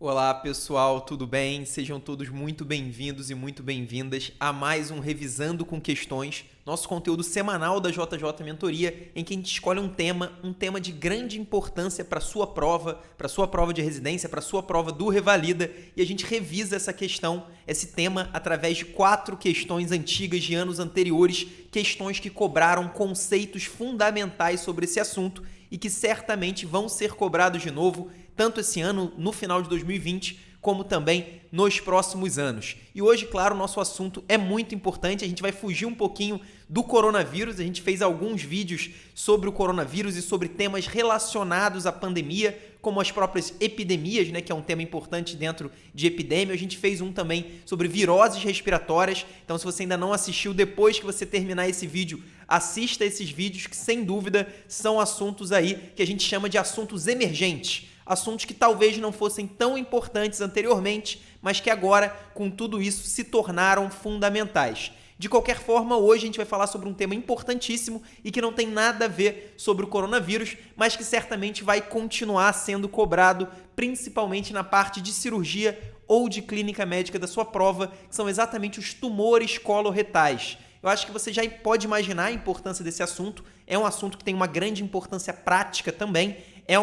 Olá pessoal, tudo bem? Sejam todos muito bem-vindos e muito bem-vindas a mais um Revisando com Questões, nosso conteúdo semanal da JJ Mentoria, em que a gente escolhe um tema de grande importância para a sua prova de residência, para a sua prova do Revalida, e a gente revisa essa questão, esse tema, através de 4 questões antigas de anos anteriores, questões que cobraram conceitos fundamentais sobre esse assunto e que certamente vão ser cobrados de novo, tanto esse ano, no final de 2020, como também nos próximos anos. E hoje, claro, o nosso assunto é muito importante, a gente vai fugir um pouquinho do coronavírus, a gente fez alguns vídeos sobre o coronavírus e sobre temas relacionados à pandemia, como as próprias epidemias, né, que é um tema importante dentro de epidemia. A gente fez um também sobre viroses respiratórias, então se você ainda não assistiu, depois que você terminar esse vídeo, assista esses vídeos que, sem dúvida, são assuntos aí que a gente chama de assuntos emergentes. Assuntos que talvez não fossem tão importantes anteriormente, mas que agora, com tudo isso, se tornaram fundamentais. De qualquer forma, hoje a gente vai falar sobre um tema importantíssimo e que não tem nada a ver sobre o coronavírus, mas que certamente vai continuar sendo cobrado, principalmente na parte de cirurgia ou de clínica médica da sua prova, que são exatamente os tumores coloretais. Eu acho que você já pode imaginar a importância desse assunto. É um assunto que tem uma grande importância prática também. É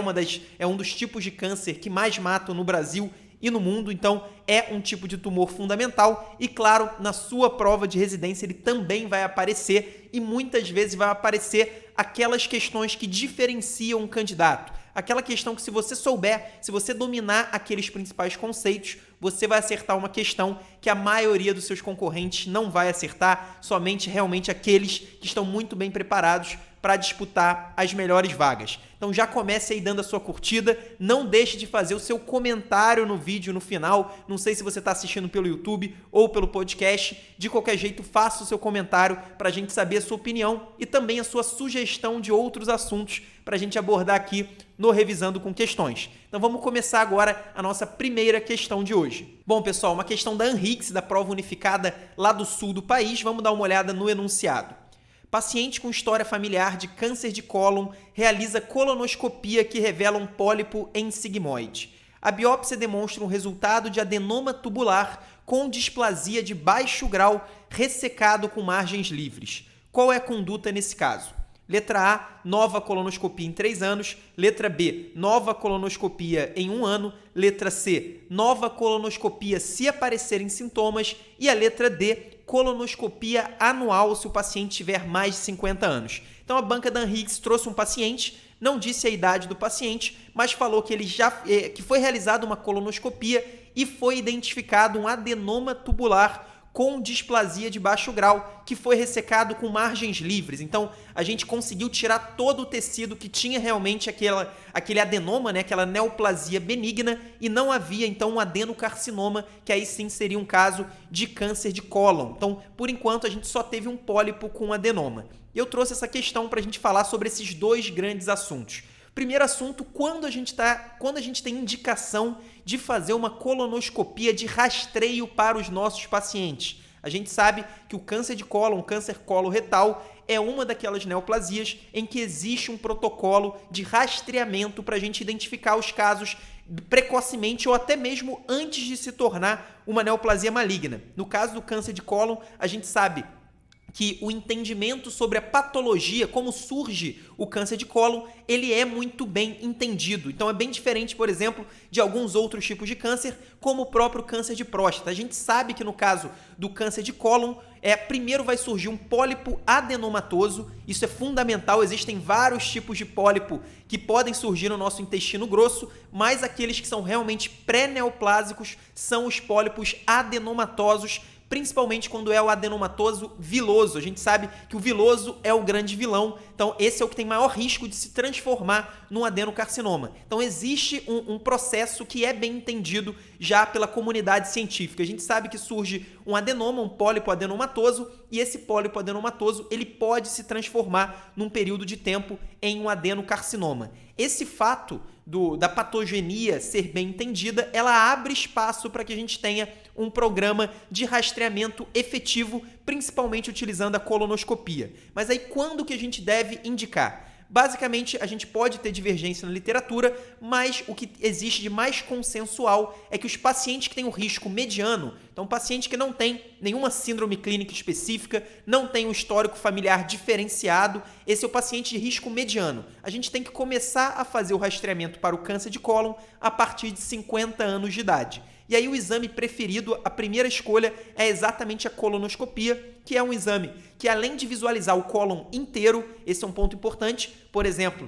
um dos tipos de câncer que mais matam no Brasil e no mundo, então é um tipo de tumor fundamental e, claro, na sua prova de residência ele também vai aparecer e muitas vezes vai aparecer aquelas questões que diferenciam um candidato. Aquela questão que, se você souber, se você dominar aqueles principais conceitos, você vai acertar uma questão que a maioria dos seus concorrentes não vai acertar, somente realmente aqueles que estão muito bem preparados para disputar as melhores vagas. Então já comece aí dando a sua curtida, não deixe de fazer o seu comentário no vídeo no final, não sei se você está assistindo pelo YouTube ou pelo podcast, de qualquer jeito faça o seu comentário para a gente saber a sua opinião e também a sua sugestão de outros assuntos para a gente abordar aqui no Revisando com Questões. Então vamos começar agora a nossa primeira questão de hoje. Bom pessoal, uma questão da ANRICS, da prova unificada lá do sul do país, vamos dar uma olhada no enunciado. Paciente com história familiar de câncer de cólon realiza colonoscopia que revela um pólipo em sigmoide. A biópsia demonstra um resultado de adenoma tubular com displasia de baixo grau ressecado com margens livres. Qual é a conduta nesse caso? Letra A, nova colonoscopia em 3 anos. Letra B, nova colonoscopia em 1 ano. Letra C, nova colonoscopia se aparecerem sintomas. E a letra D, colonoscopia anual se o paciente tiver mais de 50 anos. Então a banca da ANRICS trouxe um paciente, não disse a idade do paciente, mas falou que que foi realizada uma colonoscopia e foi identificado um adenoma tubular com displasia de baixo grau, que foi ressecado com margens livres. Então, a gente conseguiu tirar todo o tecido que tinha realmente aquele adenoma, né, aquela neoplasia benigna, e não havia, então, um adenocarcinoma, que aí sim seria um caso de câncer de cólon. Então, por enquanto, a gente só teve um pólipo com adenoma. Eu trouxe essa questão para a gente falar sobre esses 2 grandes assuntos. Primeiro assunto, quando a gente tem indicação de fazer uma colonoscopia de rastreio para os nossos pacientes. A gente sabe que o câncer de cólon, o câncer coloretal, é uma daquelas neoplasias em que existe um protocolo de rastreamento para a gente identificar os casos precocemente ou até mesmo antes de se tornar uma neoplasia maligna. No caso do câncer de cólon, a gente sabe que o entendimento sobre a patologia, como surge o câncer de cólon, ele é muito bem entendido. Então é bem diferente, por exemplo, de alguns outros tipos de câncer, como o próprio câncer de próstata. A gente sabe que no caso do câncer de cólon, primeiro vai surgir um pólipo adenomatoso, isso é fundamental, existem vários tipos de pólipo que podem surgir no nosso intestino grosso, mas aqueles que são realmente pré-neoplásicos são os pólipos adenomatosos, principalmente quando é o adenomatoso viloso. A gente sabe que o viloso é o grande vilão, então esse é o que tem maior risco de se transformar num adenocarcinoma. Então existe um processo que é bem entendido já pela comunidade científica. A gente sabe que surge um adenoma, um pólipo adenomatoso, e esse pólipo adenomatoso ele pode se transformar num período de tempo em um adenocarcinoma. Esse fato da patogenia ser bem entendida, ela abre espaço para que a gente tenha um programa de rastreamento efetivo, principalmente utilizando a colonoscopia. Mas aí quando que a gente deve indicar? Basicamente, a gente pode ter divergência na literatura, mas o que existe de mais consensual é que os pacientes que têm o risco mediano, então paciente que não tem nenhuma síndrome clínica específica, não tem um histórico familiar diferenciado, esse é o paciente de risco mediano. A gente tem que começar a fazer o rastreamento para o câncer de cólon a partir de 50 anos de idade. E aí o exame preferido, a primeira escolha é exatamente a colonoscopia, que é um exame que além de visualizar o cólon inteiro, esse é um ponto importante, por exemplo,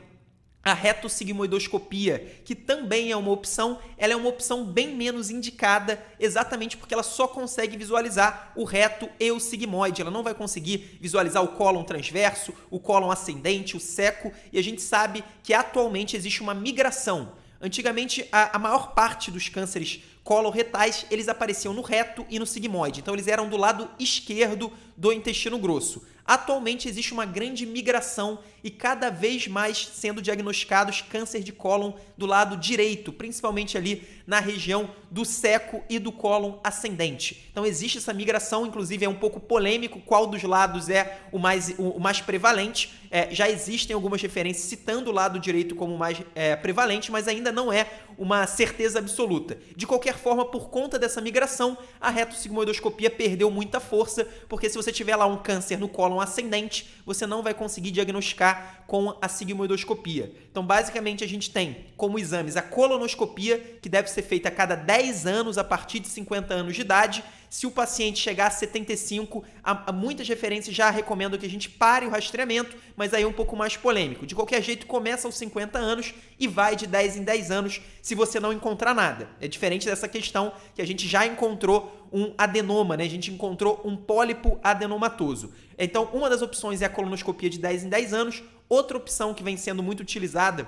a retossigmoidoscopia, que também é uma opção, ela é uma opção bem menos indicada, exatamente porque ela só consegue visualizar o reto e o sigmoide, ela não vai conseguir visualizar o cólon transverso, o cólon ascendente, o seco, e a gente sabe que atualmente existe uma migração. Antigamente, a maior parte dos cânceres coloretais, eles apareciam no reto e no sigmoide. Então, eles eram do lado esquerdo do intestino grosso. Atualmente, existe uma grande migração e cada vez mais sendo diagnosticados câncer de cólon do lado direito, principalmente ali na região do seco e do cólon ascendente. Então, existe essa migração, inclusive é um pouco polêmico qual dos lados é o mais prevalente. Já existem algumas referências citando o lado direito como mais prevalente, mas ainda não é uma certeza absoluta. De qualquer forma, por conta dessa migração, a retossigmoidoscopia perdeu muita força, porque se você tiver lá um câncer no cólon ascendente, você não vai conseguir diagnosticar com a sigmoidoscopia. Então, basicamente, a gente tem como exames a colonoscopia, que deve ser feita a cada 10 anos, a partir de 50 anos de idade. Se o paciente chegar a 75, muitas referências já recomendam que a gente pare o rastreamento, mas aí é um pouco mais polêmico. De qualquer jeito, começa aos 50 anos e vai de 10 em 10 anos se você não encontrar nada. É diferente dessa questão que a gente já encontrou um adenoma, né? A gente encontrou um pólipo adenomatoso. Então, uma das opções é a colonoscopia de 10 em 10 anos. Outra opção que vem sendo muito utilizada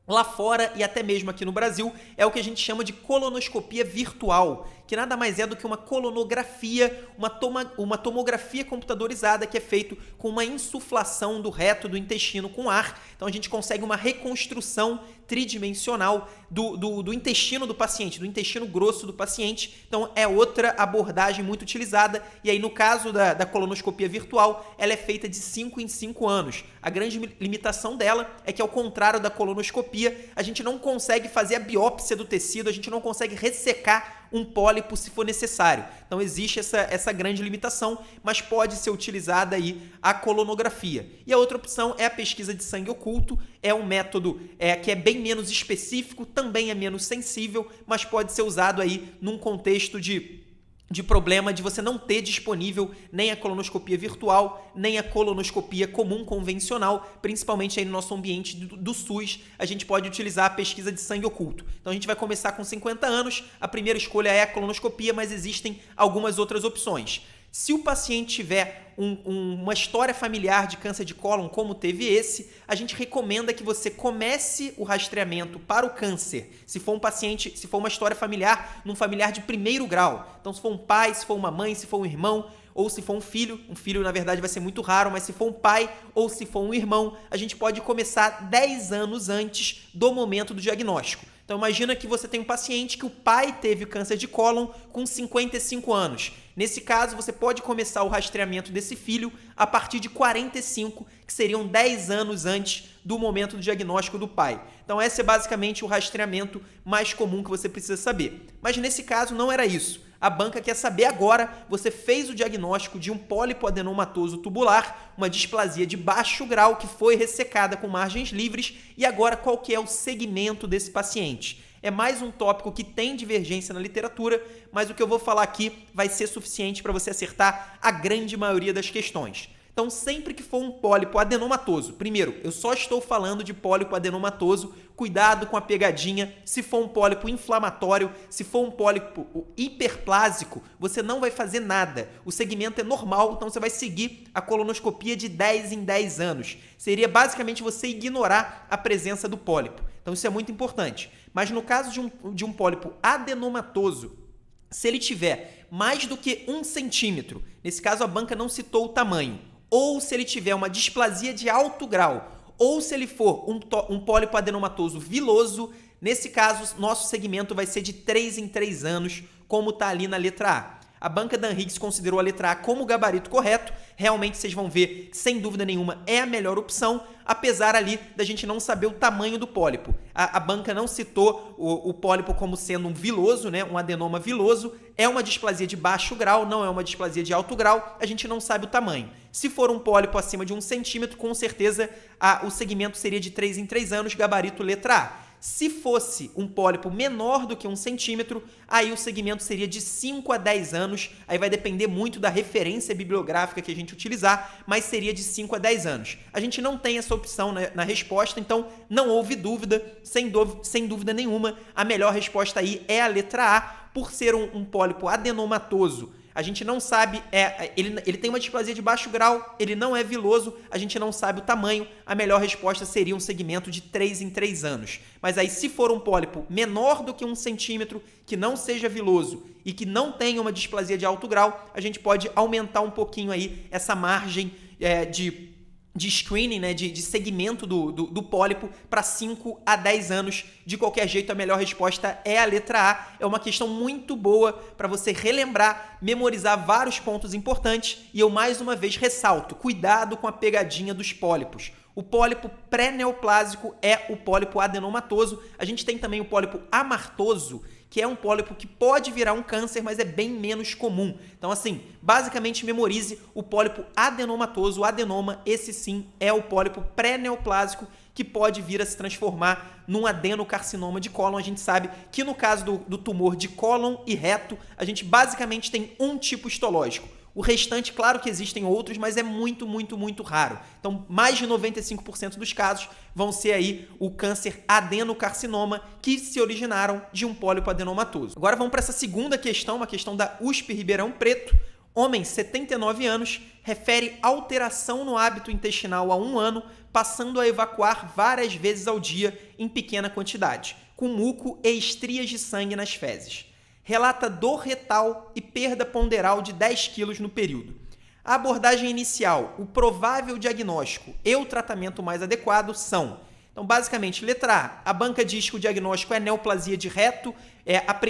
lá fora e até mesmo aqui no Brasil é o que a gente chama de colonoscopia virtual, que nada mais é do que uma colonografia, uma tomografia computadorizada que é feito com uma insuflação do reto do intestino com ar. Então a gente consegue uma reconstrução tridimensional do intestino do paciente, do intestino grosso do paciente. Então é outra abordagem muito utilizada. E aí no caso da colonoscopia virtual, ela é feita de 5 em 5 anos. A grande limitação dela é que, ao contrário da colonoscopia, a gente não consegue fazer a biópsia do tecido, a gente não consegue ressecar um pólipo se for necessário. Então existe essa grande limitação, mas pode ser utilizada aí a colonografia. E a outra opção é a pesquisa de sangue oculto, é um método que é bem menos específico, também é menos sensível, mas pode ser usado aí num contexto de problema de você não ter disponível nem a colonoscopia virtual, nem a colonoscopia comum, convencional, principalmente aí no nosso ambiente do SUS, a gente pode utilizar a pesquisa de sangue oculto. Então a gente vai começar com 50 anos, a primeira escolha é a colonoscopia, mas existem algumas outras opções. Se o paciente tiver uma história familiar de câncer de cólon, como teve esse, a gente recomenda que você comece o rastreamento para o câncer. Se for um paciente, se for uma história familiar, num familiar de primeiro grau. Então, se for um pai, se for uma mãe, se for um irmão, ou se for um filho na verdade vai ser muito raro, mas se for um pai ou se for um irmão, a gente pode começar 10 anos antes do momento do diagnóstico. Então imagina que você tem um paciente que o pai teve câncer de cólon com 55 anos. Nesse caso, você pode começar o rastreamento desse filho a partir de 45, que seriam 10 anos antes do momento do diagnóstico do pai. Então esse é basicamente o rastreamento mais comum que você precisa saber. Mas nesse caso não era isso. A banca quer saber agora, você fez o diagnóstico de um pólipo adenomatoso tubular, uma displasia de baixo grau que foi ressecada com margens livres, e agora qual que é o segmento desse paciente? É mais um tópico que tem divergência na literatura, mas o que eu vou falar aqui vai ser suficiente para você acertar a grande maioria das questões. Então, sempre que for um pólipo adenomatoso, primeiro, eu só estou falando de pólipo adenomatoso, cuidado com a pegadinha. Se for um pólipo inflamatório, se for um pólipo hiperplásico, você não vai fazer nada. O segmento é normal, então você vai seguir a colonoscopia de 10 em 10 anos. Seria basicamente você ignorar a presença do pólipo. Então isso é muito importante. Mas no caso de um pólipo adenomatoso, se ele tiver mais do que 1 centímetro, nesse caso a banca não citou o tamanho, ou se ele tiver uma displasia de alto grau, ou se ele for um pólipo adenomatoso viloso, nesse caso, nosso segmento vai ser de 3 em 3 anos, como está ali na letra A. A banca Dan Higgs considerou a letra A como o gabarito correto. Realmente vocês vão ver que, sem dúvida nenhuma, é a melhor opção, apesar ali da gente não saber o tamanho do pólipo. A banca não citou o pólipo como sendo um viloso, né? Um adenoma viloso. É uma displasia de baixo grau, não é uma displasia de alto grau. A gente não sabe o tamanho. Se for um pólipo acima de 1 centímetro, com certeza o segmento seria de 3 em 3 anos, gabarito letra A. Se fosse um pólipo menor do que 1 centímetro, aí o segmento seria de 5 a 10 anos, aí vai depender muito da referência bibliográfica que a gente utilizar, mas seria de 5 a 10 anos. A gente não tem essa opção na resposta, então não houve dúvida, sem dúvida nenhuma, a melhor resposta aí é a letra A, por ser um pólipo adenomatoso. A gente não sabe, ele tem uma displasia de baixo grau, ele não é viloso, a gente não sabe o tamanho, a melhor resposta seria um segmento de 3 em 3 anos. Mas aí, se for um pólipo menor do que 1 centímetro, que não seja viloso e que não tenha uma displasia de alto grau, a gente pode aumentar um pouquinho aí essa margem de screening, né, de segmento do pólipo para 5 a 10 anos. De qualquer jeito, a melhor resposta é a letra A. É uma questão muito boa para você relembrar, memorizar vários pontos importantes. E eu mais uma vez ressalto, cuidado com a pegadinha dos pólipos. O pólipo pré-neoplásico é o pólipo adenomatoso. A gente tem também o pólipo amartoso, que é um pólipo que pode virar um câncer, mas é bem menos comum. Então, assim, basicamente memorize o pólipo adenomatoso. O adenoma, esse sim, é o pólipo pré-neoplásico, que pode vir a se transformar num adenocarcinoma de cólon. A gente sabe que no caso do tumor de cólon e reto, a gente basicamente tem um tipo histológico. O restante, claro que existem outros, mas é muito, muito, muito raro. Então, mais de 95% dos casos vão ser aí o câncer adenocarcinoma, que se originaram de um pólipo adenomatoso. Agora vamos para essa segunda questão, uma questão da USP Ribeirão Preto. Homem, 79 anos, refere alteração no hábito intestinal há 1 ano, passando a evacuar várias vezes ao dia em pequena quantidade, com muco e estrias de sangue nas fezes. Relata dor retal e perda ponderal de 10 quilos no período. A abordagem inicial, o provável diagnóstico e o tratamento mais adequado são... Então, basicamente, letra A, a banca diz que o diagnóstico é neoplasia de reto,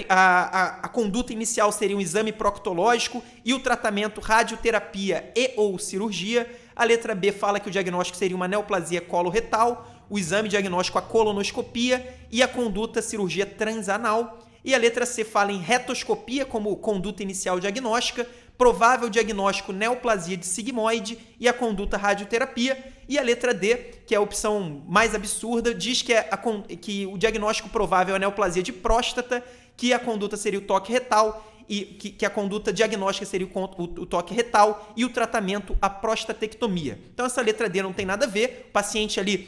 a conduta inicial seria um exame proctológico e o tratamento radioterapia e ou cirurgia. A letra B fala que o diagnóstico seria uma neoplasia coloretal, o exame diagnóstico a colonoscopia e a conduta cirurgia transanal. E a letra C fala em retoscopia como conduta inicial diagnóstica, provável diagnóstico neoplasia de sigmoide e a conduta radioterapia. E a letra D, que é a opção mais absurda, diz que o diagnóstico provável é a neoplasia de próstata, que a conduta seria o toque retal, e que a conduta diagnóstica seria o toque retal e o tratamento a prostatectomia. Então essa letra D não tem nada a ver, o paciente ali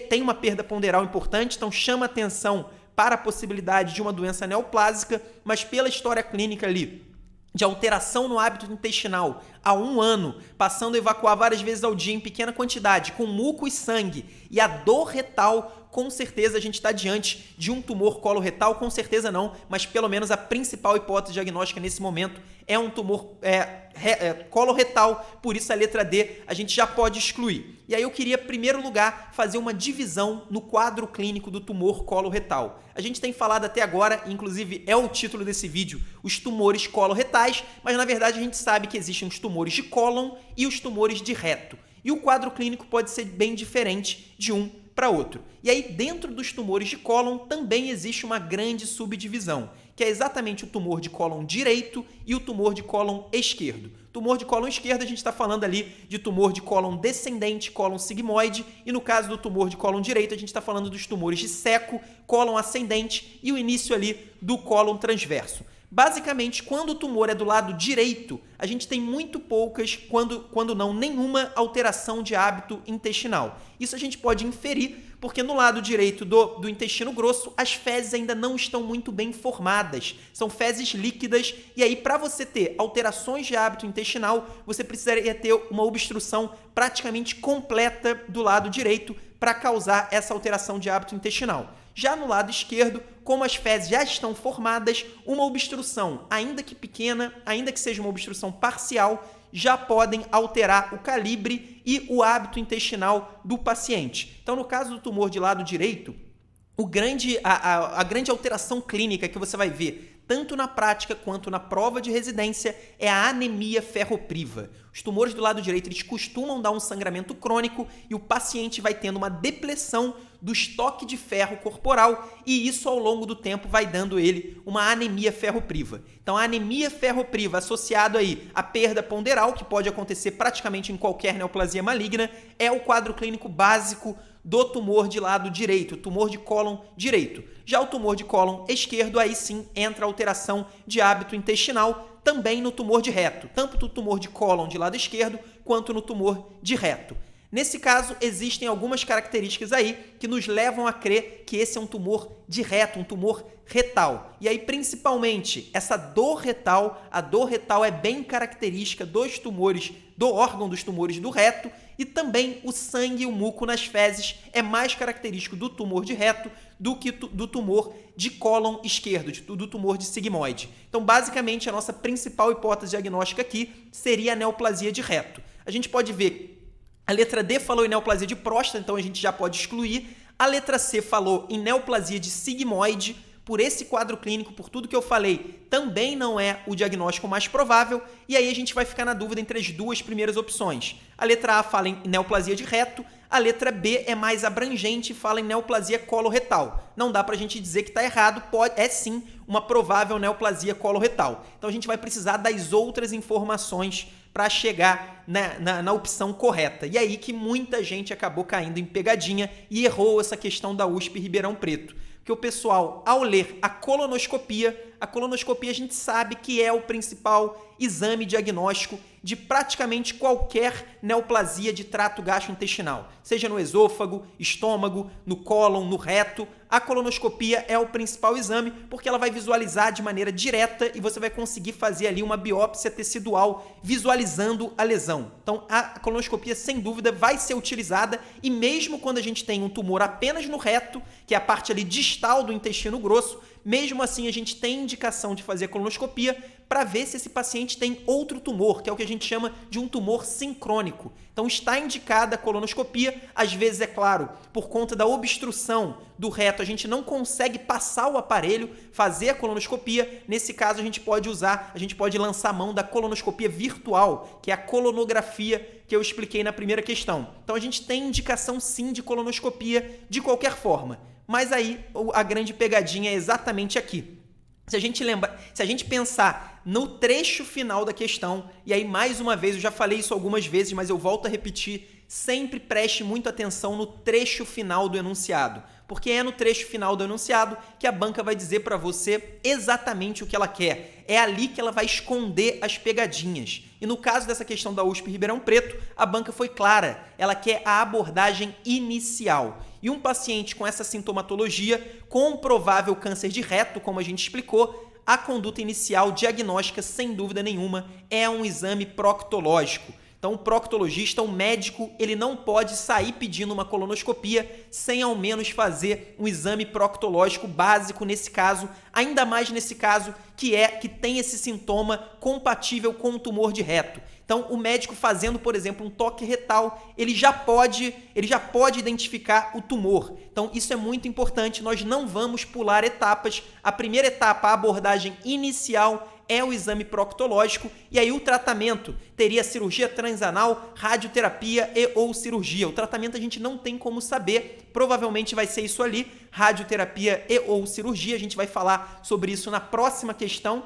tem uma perda ponderal importante, então chama atenção para a possibilidade de uma doença neoplásica, mas pela história clínica ali, de alteração no hábito intestinal há 1 ano, passando a evacuar várias vezes ao dia em pequena quantidade, com muco e sangue, e a dor retal, com certeza a gente está diante de um tumor coloretal, com certeza não, mas pelo menos a principal hipótese diagnóstica nesse momento é um tumor coloretal, por isso a letra D a gente já pode excluir. E aí eu queria, em primeiro lugar, fazer uma divisão no quadro clínico do tumor coloretal. A gente tem falado até agora, inclusive é o título desse vídeo, os tumores coloretais, mas na verdade a gente sabe que existem os tumores de cólon e os tumores de reto. E o quadro clínico pode ser bem diferente de um para outro. E aí, dentro dos tumores de cólon, também existe uma grande subdivisão, que é exatamente o tumor de cólon direito e o tumor de cólon esquerdo. Tumor de cólon esquerdo, a gente está falando ali de tumor de cólon descendente, cólon sigmoide, e no caso do tumor de cólon direito, a gente está falando dos tumores de seco, cólon ascendente e o início ali do cólon transverso. Basicamente, quando o tumor é do lado direito, a gente tem muito poucas, quando não nenhuma, alteração de hábito intestinal. Isso a gente pode inferir, porque no lado direito do intestino grosso, as fezes ainda não estão muito bem formadas. São fezes líquidas, e aí para você ter alterações de hábito intestinal, você precisaria ter uma obstrução praticamente completa do lado direito para causar essa alteração de hábito intestinal. Já no lado esquerdo, como as fezes já estão formadas, uma obstrução, ainda que pequena, ainda que seja uma obstrução parcial, já podem alterar o calibre e o hábito intestinal do paciente. Então, no caso do tumor de lado direito, a grande alteração clínica que você vai ver tanto na prática quanto na prova de residência, é a anemia ferropriva. Os tumores do lado direito eles costumam dar um sangramento crônico e o paciente vai tendo uma depleção do estoque de ferro corporal e isso ao longo do tempo vai dando ele uma anemia ferropriva. Então a anemia ferropriva associado aí à perda ponderal, que pode acontecer praticamente em qualquer neoplasia maligna, é o quadro clínico básico do tumor de lado direito, tumor de cólon direito. Já o tumor de cólon esquerdo, aí sim entra alteração de hábito intestinal, também no tumor de reto, tanto no tumor de cólon de lado esquerdo, quanto no tumor de reto. Nesse caso, existem algumas características aí que nos levam a crer que esse é um tumor de reto, um tumor retal. E aí, principalmente, essa dor retal, a dor retal é bem característica dos tumores, do órgão dos tumores do reto, e também o sangue e o muco nas fezes é mais característico do tumor de reto do que do tumor de cólon esquerdo, do tumor de sigmoide. Então, basicamente, a nossa principal hipótese diagnóstica aqui seria a neoplasia de reto. A gente pode ver, a letra D falou em neoplasia de próstata, então a gente já pode excluir. A letra C falou em neoplasia de sigmoide. Por esse quadro clínico, por tudo que eu falei, também não é o diagnóstico mais provável, e aí a gente vai ficar na dúvida entre as duas primeiras opções. A letra A fala em neoplasia de reto, a letra B é mais abrangente e fala em neoplasia coloretal. Não dá pra gente dizer que está errado, é sim uma provável neoplasia coloretal. Então a gente vai precisar das outras informações para chegar na opção correta. E aí que muita gente acabou caindo em pegadinha e errou essa questão da USP Ribeirão Preto. Que o pessoal, ao ler a colonoscopia a gente sabe que é o principal exame diagnóstico de praticamente qualquer neoplasia de trato gastrointestinal, seja no esôfago, estômago, no cólon, no reto. A colonoscopia é o principal exame porque ela vai visualizar de maneira direta e você vai conseguir fazer ali uma biópsia tecidual visualizando a lesão. Então a colonoscopia sem dúvida vai ser utilizada e mesmo quando a gente tem um tumor apenas no reto, que é a parte ali distal do intestino grosso, mesmo assim a gente tem indicação de fazer a colonoscopia para ver se esse paciente tem outro tumor, que é o que a gente chama de um tumor sincrônico. Então está indicada a colonoscopia, às vezes, é claro, por conta da obstrução do reto, a gente não consegue passar o aparelho, fazer a colonoscopia. Nesse caso, a gente pode lançar a mão da colonoscopia virtual, que é a colonografia que eu expliquei na primeira questão. Então a gente tem indicação sim de colonoscopia de qualquer forma. Mas aí a grande pegadinha é exatamente aqui. Se a gente pensar no trecho final da questão, e aí mais uma vez, eu já falei isso algumas vezes, mas eu volto a repetir, sempre preste muita atenção no trecho final do enunciado, porque é no trecho final do enunciado que a banca vai dizer para você exatamente o que ela quer. É ali que ela vai esconder as pegadinhas. E no caso dessa questão da USP Ribeirão Preto, a banca foi clara, ela quer a abordagem inicial. E um paciente com essa sintomatologia, com provável câncer de reto, como a gente explicou, a conduta inicial diagnóstica, sem dúvida nenhuma, é um exame proctológico. Então, o proctologista, o médico, ele não pode sair pedindo uma colonoscopia sem ao menos fazer um exame proctológico básico nesse caso, ainda mais nesse caso que tem esse sintoma compatível com o tumor de reto. Então, o médico fazendo, por exemplo, um toque retal, ele já pode identificar o tumor. Então, isso é muito importante, nós não vamos pular etapas. A primeira etapa, a abordagem inicial, é o exame proctológico, e aí o tratamento teria cirurgia transanal, radioterapia e ou cirurgia. O tratamento a gente não tem como saber, provavelmente vai ser isso ali, radioterapia e ou cirurgia, a gente vai falar sobre isso na próxima questão.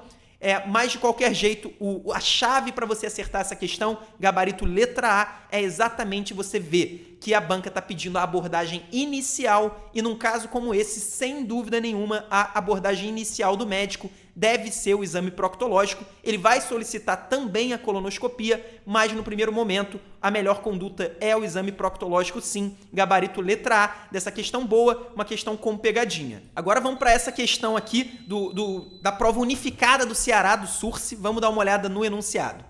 Mas de qualquer jeito, a chave para você acertar essa questão, gabarito letra A, é exatamente você ver que a banca está pedindo a abordagem inicial e num caso como esse, sem dúvida nenhuma, a abordagem inicial do médico deve ser o exame proctológico. Ele vai solicitar também a colonoscopia, mas no primeiro momento a melhor conduta é o exame proctológico sim, gabarito letra A dessa questão boa, uma questão com pegadinha. Agora vamos para essa questão aqui da prova unificada do Ceará, do SURSE, vamos dar uma olhada no enunciado.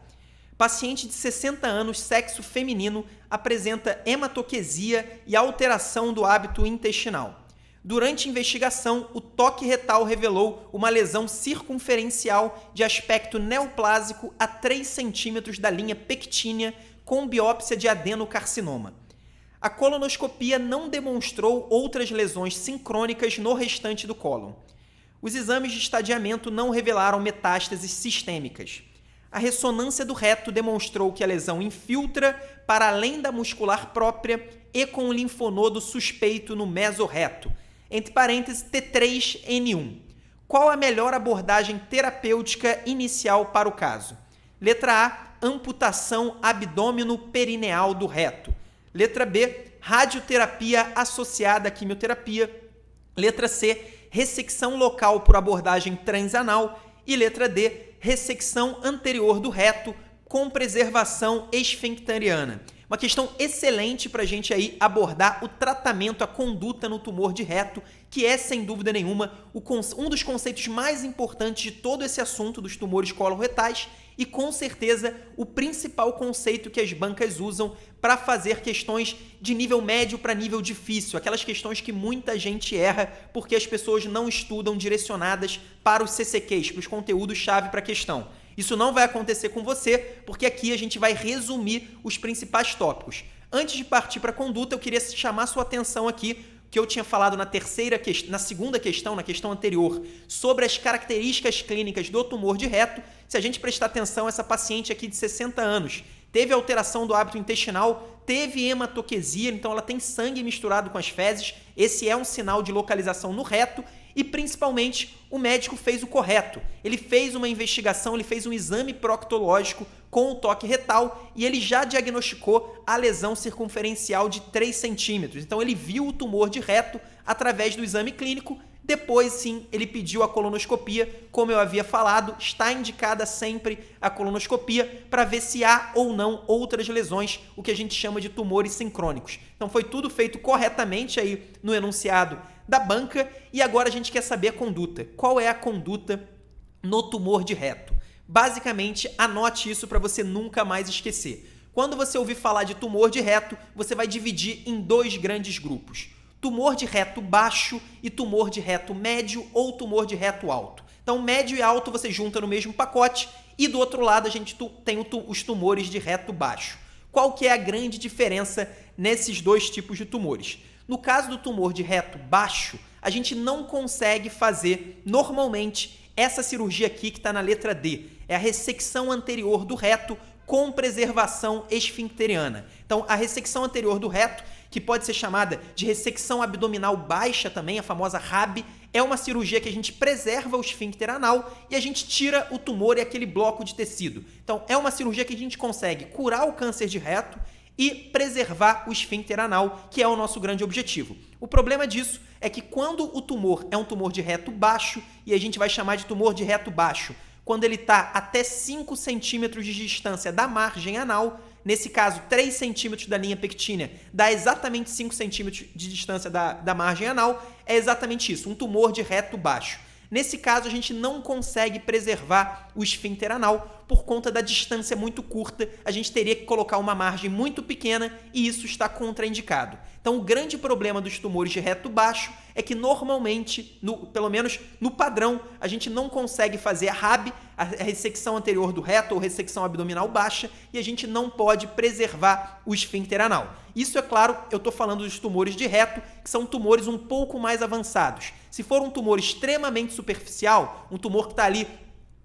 Paciente de 60 anos, sexo feminino, apresenta hematoquesia e alteração do hábito intestinal. Durante a investigação, o toque retal revelou uma lesão circunferencial de aspecto neoplásico a 3 centímetros da linha pectínea com biópsia de adenocarcinoma. A colonoscopia não demonstrou outras lesões sincrônicas no restante do cólon. Os exames de estadiamento não revelaram metástases sistêmicas. A ressonância do reto demonstrou que a lesão infiltra para além da muscular própria e com um linfonodo suspeito no mesorreto, entre parênteses T3N1. Qual a melhor abordagem terapêutica inicial para o caso? Letra A, amputação abdômeno-perineal do reto. Letra B, radioterapia associada à quimioterapia. Letra C, ressecção local por abordagem transanal. E letra D, ressecção anterior do reto com preservação esfincteriana. Uma questão excelente para a gente aí abordar o tratamento, a conduta no tumor de reto, que é, sem dúvida nenhuma, um dos conceitos mais importantes de todo esse assunto dos tumores coloretais e, com certeza, o principal conceito que as bancas usam para fazer questões de nível médio para nível difícil, aquelas questões que muita gente erra porque as pessoas não estudam direcionadas para os CCQs, para os conteúdos-chave para a questão. Isso não vai acontecer com você, porque aqui a gente vai resumir os principais tópicos. Antes de partir para a conduta, eu queria chamar sua atenção aqui, que eu tinha falado na segunda questão, na questão anterior, sobre as características clínicas do tumor de reto. Se a gente prestar atenção, essa paciente aqui de 60 anos teve alteração do hábito intestinal, teve hematoquesia, então ela tem sangue misturado com as fezes, esse é um sinal de localização no reto. E, principalmente, o médico fez o correto. Ele fez uma investigação, ele fez um exame proctológico com o toque retal e ele já diagnosticou a lesão circunferencial de 3 centímetros. Então, ele viu o tumor de reto através do exame clínico. Depois, sim, ele pediu a colonoscopia. Como eu havia falado, está indicada sempre a colonoscopia para ver se há ou não outras lesões, o que a gente chama de tumores sincrônicos. Então, foi tudo feito corretamente aí no enunciado da banca e agora a gente quer saber a conduta. Qual é a conduta no tumor de reto? Basicamente, anote isso para você nunca mais esquecer. Quando você ouvir falar de tumor de reto, você vai dividir em 2 grandes grupos. Tumor de reto baixo e tumor de reto médio ou tumor de reto alto. Então, médio e alto você junta no mesmo pacote e do outro lado a gente tem os tumores de reto baixo. Qual que é a grande diferença nesses 2 tipos de tumores? No caso do tumor de reto baixo, a gente não consegue fazer normalmente essa cirurgia aqui que está na letra D. É a ressecção anterior do reto com preservação esfincteriana. Então, a ressecção anterior do reto, que pode ser chamada de ressecção abdominal baixa também, a famosa RAB, é uma cirurgia que a gente preserva o esfíncter anal e a gente tira o tumor e aquele bloco de tecido. Então, é uma cirurgia que a gente consegue curar o câncer de reto e preservar o esfíncter anal, que é o nosso grande objetivo. O problema disso é que quando o tumor é um tumor de reto baixo, e a gente vai chamar de tumor de reto baixo, quando ele está até 5 centímetros de distância da margem anal, nesse caso 3 centímetros da linha pectínea, dá exatamente 5 centímetros de distância da margem anal, é exatamente isso, um tumor de reto baixo. Nesse caso, a gente não consegue preservar o esfíncter anal por conta da distância muito curta. A gente teria que colocar uma margem muito pequena e isso está contraindicado. Então, o grande problema dos tumores de reto baixo é que normalmente, pelo menos no padrão, a gente não consegue fazer a RAB, a ressecção anterior do reto ou ressecção abdominal baixa, e a gente não pode preservar o esfíncter anal. Isso, é claro, eu estou falando dos tumores de reto, que são tumores um pouco mais avançados. Se for um tumor extremamente superficial, um tumor que está ali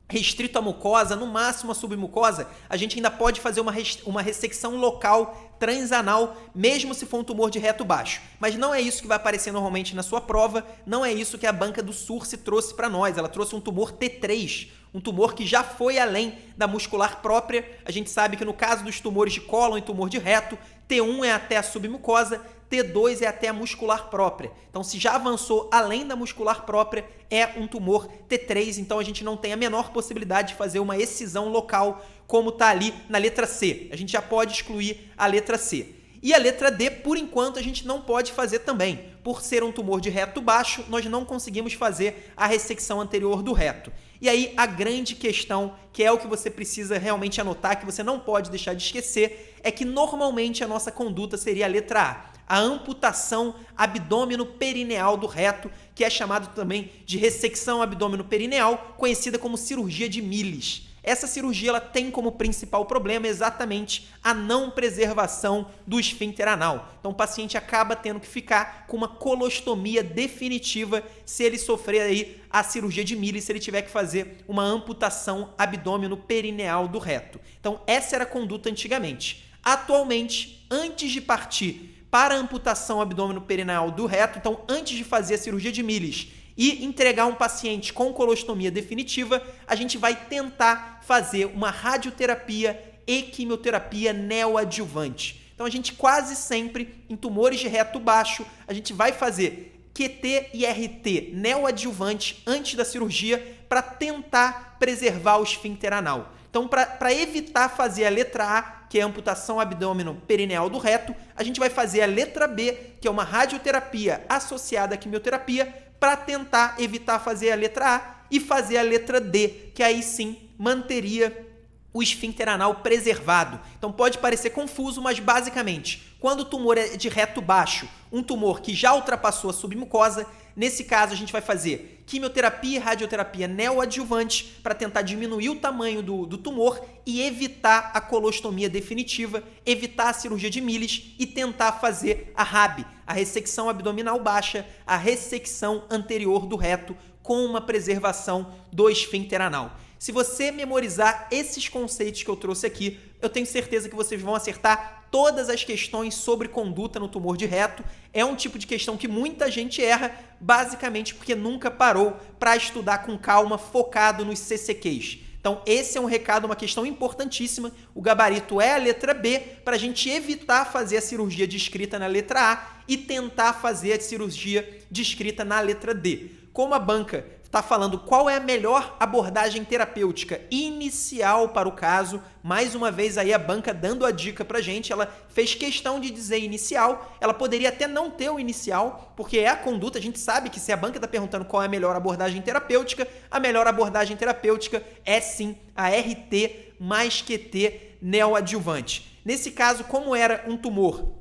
restrito à mucosa, no máximo à submucosa, a gente ainda pode fazer uma ressecção local transanal, mesmo se for um tumor de reto baixo. Mas não é isso que vai aparecer normalmente na sua prova, não é isso que a banca do SURSE trouxe para nós. Ela trouxe um tumor T3, um tumor que já foi além da muscular própria. A gente sabe que no caso dos tumores de cólon e tumor de reto, T1 é até a submucosa, T2 é até a muscular própria. Então, se já avançou além da muscular própria, é um tumor T3, então a gente não tem a menor possibilidade de fazer uma excisão local, como está ali na letra C. A gente já pode excluir a letra C. E a letra D, por enquanto, a gente não pode fazer também. Por ser um tumor de reto baixo, nós não conseguimos fazer a ressecção anterior do reto. E aí, a grande questão, que é o que você precisa realmente anotar, que você não pode deixar de esquecer, é que normalmente a nossa conduta seria a letra A amputação abdômeno-perineal do reto, que é chamado também de ressecção abdômeno-perineal, conhecida como cirurgia de Milles. Essa cirurgia ela tem como principal problema exatamente a não preservação do esfíncter anal. Então o paciente acaba tendo que ficar com uma colostomia definitiva se ele sofrer aí a cirurgia de Miller, se ele tiver que fazer uma amputação abdômeno-perineal do reto. Então essa era a conduta antigamente. Atualmente, antes de partir para a amputação abdômeno-perineal do reto, então antes de fazer a cirurgia de Miller e entregar um paciente com colostomia definitiva, a gente vai tentar fazer uma radioterapia e quimioterapia neoadjuvante. Então a gente quase sempre, em tumores de reto baixo, a gente vai fazer QT e RT neoadjuvante antes da cirurgia para tentar preservar o esfíncter anal. Então, para evitar fazer a letra A, que é a amputação abdômeno-perineal do reto, a gente vai fazer a letra B, que é uma radioterapia associada à quimioterapia, para tentar evitar fazer a letra A e fazer a letra D, que aí sim manteria o esfíncter anal preservado. Então pode parecer confuso, mas basicamente, quando o tumor é de reto baixo, um tumor que já ultrapassou a submucosa, nesse caso a gente vai fazer quimioterapia e radioterapia neoadjuvante para tentar diminuir o tamanho do tumor e evitar a colostomia definitiva, evitar a cirurgia de Miller e tentar fazer a RAB, a ressecção abdominal baixa, a ressecção anterior do reto com uma preservação do esfíncter anal. Se você memorizar esses conceitos que eu trouxe aqui, eu tenho certeza que vocês vão acertar todas as questões sobre conduta no tumor de reto. É um tipo de questão que muita gente erra, basicamente porque nunca parou para estudar com calma, focado nos CCQs. Então, esse é um recado, uma questão importantíssima. O gabarito é a letra B, para a gente evitar fazer a cirurgia descrita na letra A e tentar fazer a cirurgia descrita na letra D. Como a banca está falando qual é a melhor abordagem terapêutica inicial para o caso, mais uma vez aí a banca dando a dica pra gente, ela fez questão de dizer inicial, ela poderia até não ter o inicial, porque é a conduta, a gente sabe que se a banca está perguntando qual é a melhor abordagem terapêutica, a melhor abordagem terapêutica é sim a RT mais QT neoadjuvante. Nesse caso, como era um tumor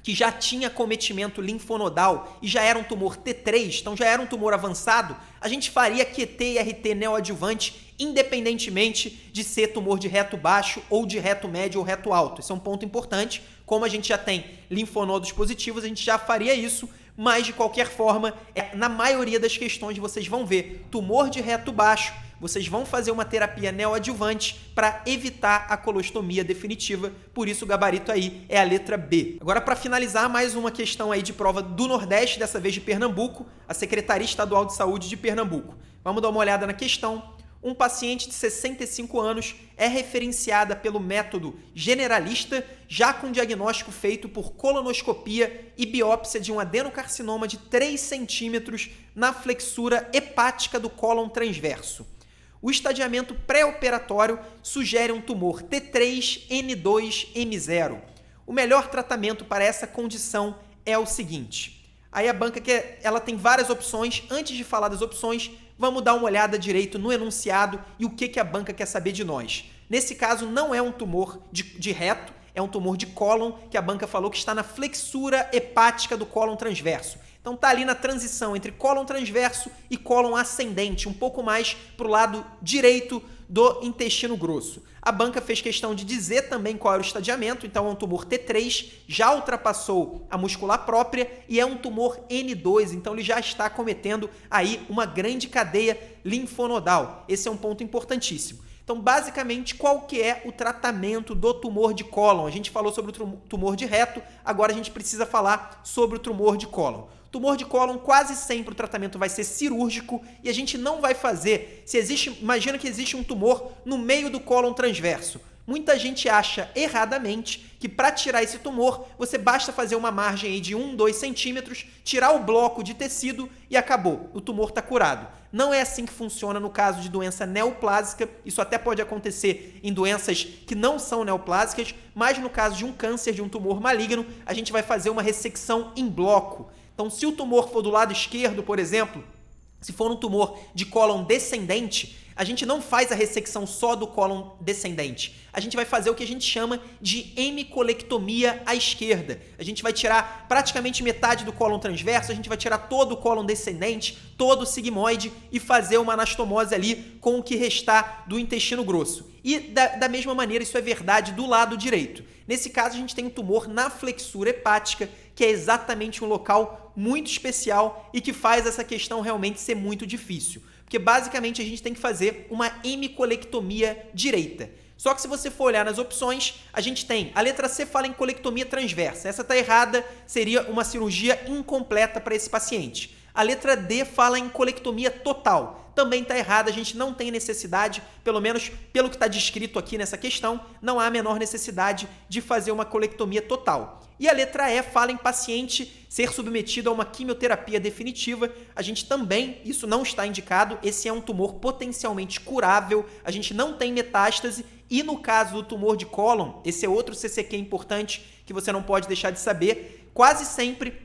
que já tinha cometimento linfonodal e já era um tumor T3, então já era um tumor avançado, a gente faria QT e RT neoadjuvante independentemente de ser tumor de reto baixo ou de reto médio ou reto alto. Esse é um ponto importante. Como a gente já tem linfonodos positivos, a gente já faria isso, mas de qualquer forma, na maioria das questões vocês vão ver tumor de reto baixo, vocês vão fazer uma terapia neoadjuvante para evitar a colostomia definitiva, por isso o gabarito aí é a letra B. Agora, para finalizar, mais uma questão aí de prova do Nordeste, dessa vez de Pernambuco, a Secretaria Estadual de Saúde de Pernambuco. Vamos dar uma olhada na questão. Um paciente de 65 anos é referenciada pelo método generalista, já com diagnóstico feito por colonoscopia e biópsia de um adenocarcinoma de 3 centímetros na flexura hepática do cólon transverso. O estadiamento pré-operatório sugere um tumor T3N2M0. O melhor tratamento para essa condição é o seguinte. Aí a banca ela tem várias opções. Antes de falar das opções, vamos dar uma olhada direito no enunciado e o que a banca quer saber de nós. Nesse caso, não é um tumor de reto, é um tumor de cólon, que a banca falou que está na flexura hepática do cólon transverso. Então está ali na transição entre cólon transverso e cólon ascendente, um pouco mais para o lado direito do intestino grosso. A banca fez questão de dizer também qual era o estadiamento, então é um tumor T3, já ultrapassou a muscular própria e é um tumor N2, então ele já está cometendo aí uma grande cadeia linfonodal. Esse é um ponto importantíssimo. Então, basicamente, qual que é o tratamento do tumor de cólon? A gente falou sobre o tumor de reto, agora a gente precisa falar sobre o tumor de cólon. Tumor de cólon, quase sempre o tratamento vai ser cirúrgico e a gente não vai fazer, imagina que existe um tumor no meio do cólon transverso. Muita gente acha erradamente que para tirar esse tumor, você basta fazer uma margem aí de 1, 2 centímetros, tirar o bloco de tecido e acabou, o tumor está curado. Não é assim que funciona no caso de doença neoplásica, isso até pode acontecer em doenças que não são neoplásicas, mas no caso de um câncer, de um tumor maligno, a gente vai fazer uma ressecção em bloco. Então, se o tumor for do lado esquerdo, por exemplo, se for um tumor de cólon descendente, a gente não faz a ressecção só do cólon descendente. A gente vai fazer o que a gente chama de hemicolectomia à esquerda. A gente vai tirar praticamente metade do cólon transverso, a gente vai tirar todo o cólon descendente, todo o sigmoide e fazer uma anastomose ali com o que restar do intestino grosso. E da mesma maneira isso é verdade do lado direito. Nesse caso a gente tem um tumor na flexura hepática, que é exatamente um local muito especial e que faz essa questão realmente ser muito difícil. Porque basicamente a gente tem que fazer uma hemicolectomia direita. Só que se você for olhar nas opções, a gente tem a letra C fala em colectomia transversa. Essa está errada, seria uma cirurgia incompleta para esse paciente. A letra D fala em colectomia total. Também está errada, a gente não tem necessidade, pelo menos pelo que está descrito aqui nessa questão, não há a menor necessidade de fazer uma colectomia total. E a letra E fala em paciente ser submetido a uma quimioterapia definitiva. A gente também, isso não está indicado, esse é um tumor potencialmente curável, a gente não tem metástase. E no caso do tumor de cólon, esse é outro CCQ importante que você não pode deixar de saber, quase sempre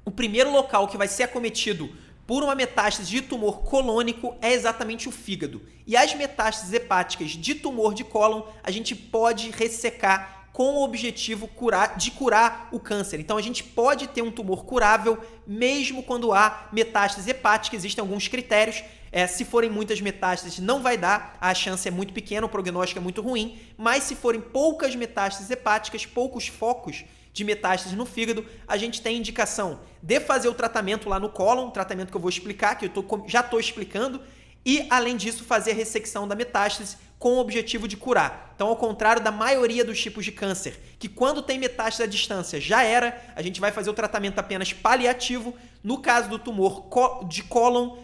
o primeiro local que vai ser acometido por uma metástase de tumor colônico é exatamente o fígado. E as metástases hepáticas de tumor de cólon, a gente pode ressecar com o objetivo de curar o câncer. Então, a gente pode ter um tumor curável mesmo quando há metástase hepática. Existem alguns critérios. Se forem muitas metástases, não vai dar. A chance é muito pequena, o prognóstico é muito ruim. Mas se forem poucas metástases hepáticas, poucos focos de metástase no fígado, a gente tem indicação de fazer o tratamento lá no cólon, tratamento que eu vou explicar, que eu já estou explicando, e, além disso, fazer a ressecção da metástase com o objetivo de curar. Então, ao contrário da maioria dos tipos de câncer, que quando tem metástase à distância já era, a gente vai fazer o tratamento apenas paliativo. No caso do tumor de cólon,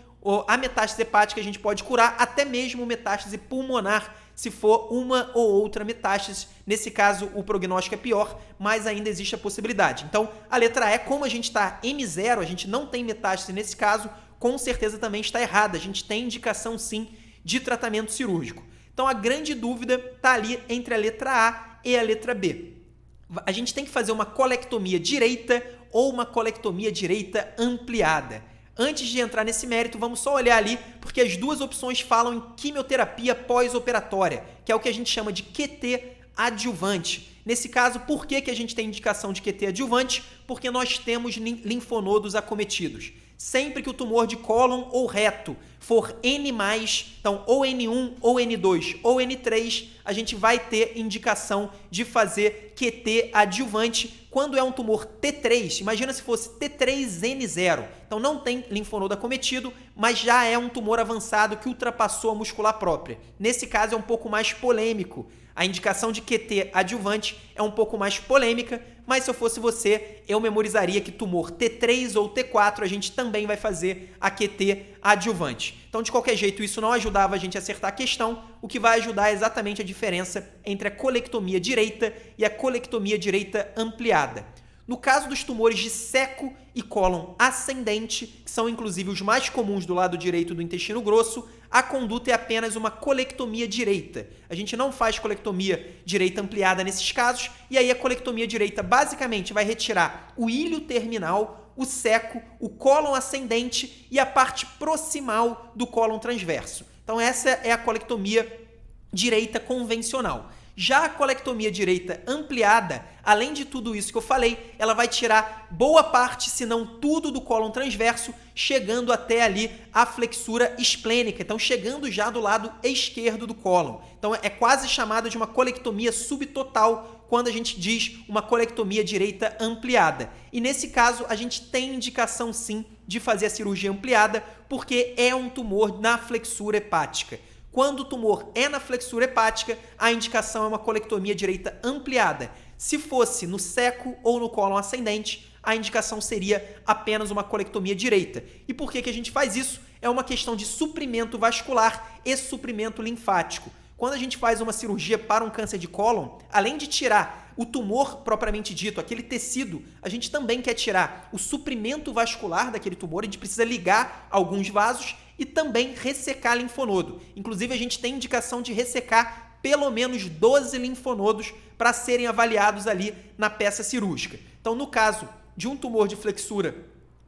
a metástase hepática a gente pode curar, até mesmo metástase pulmonar, se for uma ou outra metástase. Nesse caso, o prognóstico é pior, mas ainda existe a possibilidade. Então, a letra E, como a gente está M0, a gente não tem metástase nesse caso, com certeza também está errada. A gente tem indicação, sim, de tratamento cirúrgico. Então, a grande dúvida está ali entre a letra A e a letra B. A gente tem que fazer uma colectomia direita ou uma colectomia direita ampliada. Antes de entrar nesse mérito, vamos só olhar ali, porque as duas opções falam em quimioterapia pós-operatória, que é o que a gente chama de QT adjuvante. Nesse caso, por que a gente tem indicação de QT adjuvante? Porque nós temos linfonodos acometidos. Sempre que o tumor de cólon ou reto for N+, então ou N1, ou N2, ou N3, a gente vai ter indicação de fazer QT adjuvante. Quando é um tumor T3, imagina se fosse T3N0, então não tem linfonodo acometido, mas já é um tumor avançado que ultrapassou a muscular própria. Nesse caso é um pouco mais polêmico. A indicação de QT adjuvante é um pouco mais polêmica, mas se eu fosse você, eu memorizaria que tumor T3 ou T4 a gente também vai fazer a QT adjuvante. Então, de qualquer jeito, isso não ajudava a gente a acertar a questão. O que vai ajudar é exatamente a diferença entre a colectomia direita e a colectomia direita ampliada. No caso dos tumores de seco e cólon ascendente, que são inclusive os mais comuns do lado direito do intestino grosso, a conduta é apenas uma colectomia direita. A gente não faz colectomia direita ampliada nesses casos, e aí a colectomia direita basicamente vai retirar o ilho terminal, o seco, o cólon ascendente e a parte proximal do cólon transverso. Então essa é a colectomia direita convencional. Já a colectomia direita ampliada, além de tudo isso que eu falei, ela vai tirar boa parte, se não tudo, do cólon transverso, chegando até ali a flexura esplênica, então chegando já do lado esquerdo do cólon. Então é quase chamada de uma colectomia subtotal quando a gente diz uma colectomia direita ampliada. E nesse caso a gente tem indicação sim de fazer a cirurgia ampliada, porque é um tumor na flexura hepática. Quando o tumor é na flexura hepática, a indicação é uma colectomia direita ampliada. Se fosse no seco ou no cólon ascendente, a indicação seria apenas uma colectomia direita. E por que a gente faz isso? É uma questão de suprimento vascular e suprimento linfático. Quando a gente faz uma cirurgia para um câncer de cólon, além de tirar o tumor propriamente dito, aquele tecido, a gente também quer tirar o suprimento vascular daquele tumor, a gente precisa ligar alguns vasos e também ressecar linfonodo. Inclusive, a gente tem indicação de ressecar pelo menos 12 linfonodos para serem avaliados ali na peça cirúrgica. Então, no caso de um tumor de flexura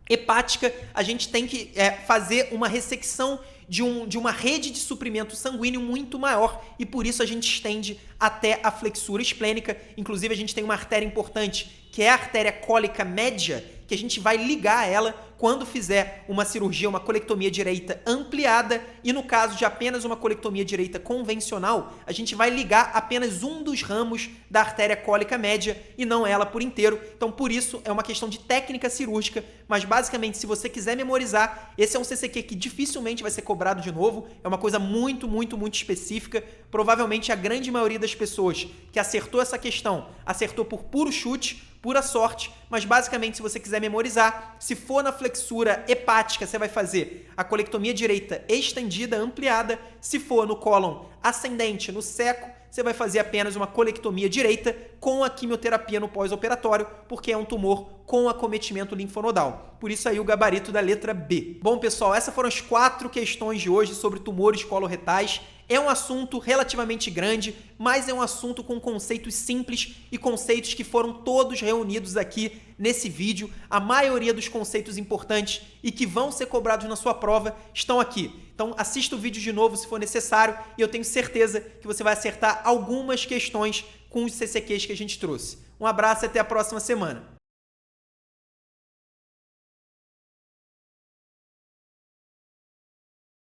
hepática, a gente tem que fazer uma ressecção de uma rede de suprimento sanguíneo muito maior e por isso a gente estende até a flexura esplênica. Inclusive a gente tem uma artéria importante, que é a artéria cólica média, que a gente vai ligar ela quando fizer uma cirurgia, uma colectomia direita ampliada, e no caso de apenas uma colectomia direita convencional, a gente vai ligar apenas um dos ramos da artéria cólica média e não ela por inteiro. Então, por isso, é uma questão de técnica cirúrgica, mas basicamente, se você quiser memorizar, esse é um CCQ que dificilmente vai ser cobrado de novo, é uma coisa muito, muito, muito específica. Provavelmente a grande maioria das pessoas que acertou essa questão, acertou por puro chute, pura sorte, mas basicamente se você quiser memorizar, se for na flexura hepática, você vai fazer a colectomia direita estendida, ampliada. Se for no cólon ascendente, no seco, você vai fazer apenas uma colectomia direita com a quimioterapia no pós-operatório, porque é um tumor com acometimento linfonodal. Por isso aí o gabarito da letra B. Bom, pessoal, essas foram as 4 questões de hoje sobre tumores coloretais. É um assunto relativamente grande, mas é um assunto com conceitos simples e conceitos que foram todos reunidos aqui nesse vídeo. A maioria dos conceitos importantes e que vão ser cobrados na sua prova estão aqui. Então assista o vídeo de novo se for necessário e eu tenho certeza que você vai acertar algumas questões com os CCQs que a gente trouxe. Um abraço e até a próxima semana.